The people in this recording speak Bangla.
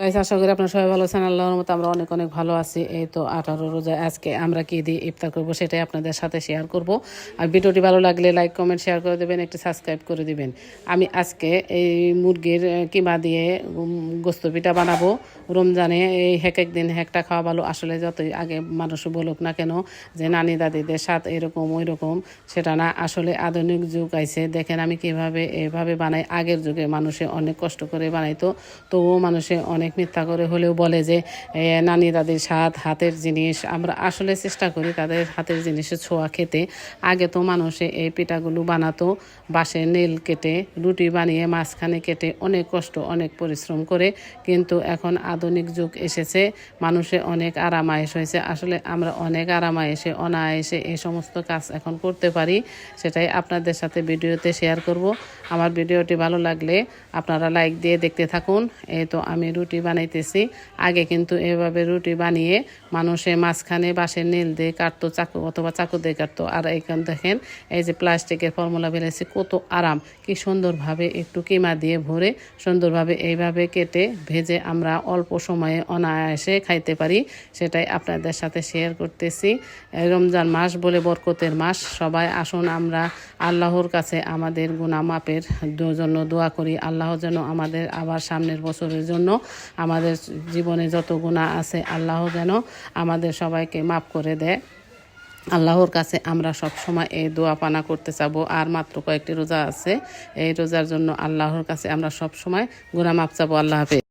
গাইস, আশা করি আপনারা সবাই ভালো আছেন। আল্লাহর রহমতে আমরা অনেক অনেক ভালো আছি। এই তো 18 রোজা আজকে আমরা কি দিয়ে ইফতার করব সেটাই আপনাদের সাথে শেয়ার করব। আর ভিডিওটি ভালো লাগলে লাইক কমেন্ট শেয়ার করে দেবেন, একটু সাবস্ক্রাইব করে দিবেন। আমি আজকে এই মুরগির কিমা দিয়ে গোস্ত পিঠা বানাবো। রমজানে এই এক দিন একটা খাওয়া ভালো। আসলে যতই আগে মানুষ বলুক না কেন যে নানি দাদিদের স্বাদ এরকম ওই রকম, সেটা না। আসলে আধুনিক যুগ আইছে, দেখেন আমি কিভাবে এভাবে বানাই। আগের যুগে মানুষে অনেক কষ্ট করে বানাইতো, তবুও মানুষে অনেক মিথ্যা করে হলেও বলে যে নানি দাদির স্বাদ, হাতের জিনিস। আমরা আসলে চেষ্টা করি তাদের হাতের জিনিসের ছোঁয়া খেতে। আগে তো মানুষে এই পিঠাগুলো বানাতো বাঁশের নেল কেটে, রুটি বানিয়ে মাঝখানে কেটে, অনেক কষ্ট অনেক পরিশ্রম করে। কিন্তু এখন আধুনিক যুগ এসেছে, মানুষে অনেক আরামায়েশ হয়েছে। আসলে আমরা অনেক আরামায়েশে অনায়াসে এই সমস্ত কাজ এখন করতে পারি, সেটাই আপনাদের সাথে ভিডিওতে শেয়ার করব। আমার ভিডিওটি ভালো লাগলে আপনারা লাইক দিয়ে দেখতে থাকুন। এই তো আমি রুটি বানাইতেছি। আগে কিন্তু এভাবে রুটি বানিয়ে মানুষে মাঝখানে বাঁশের নীল দিয়ে কাটতো, চাকু অথবা চাকু দিয়ে কাটতো। আর এইখানে দেখেন এই যে প্লাস্টিকের ফর্মুলা বেরিয়েছে, কত আরাম, কি সুন্দরভাবে একটু কিমা দিয়ে ভরে সুন্দরভাবে এইভাবে কেটে ভেজে আমরা অল্প সময়ে অনায়াসে খাইতে পারি, সেটাই আপনাদের সাথে শেয়ার করতেছি। রমজান মাস বলে বরকতের মাস। সবাই আসুন আমরা আল্লাহর কাছে আমাদের গুনাহ মাপের জন্য দোয়া করি। আল্লাহ যেন আমাদের আবার সামনের বছরের জন্য আমাদের জীবনে যত গুনাহ আছে আল্লাহ যেন আমাদের সবাইকে মাফ করে দেয়। আল্লাহর কাছে আমরা সব সময় এই দোয়া পানা করতে চাবো। আর মাত্র কয়েকটি রোজা আছে, এই রোজার জন্য আল্লাহর কাছে আমরা সব সময় গুনাহ মাফ চাবো। আল্লাহ হাফেজ।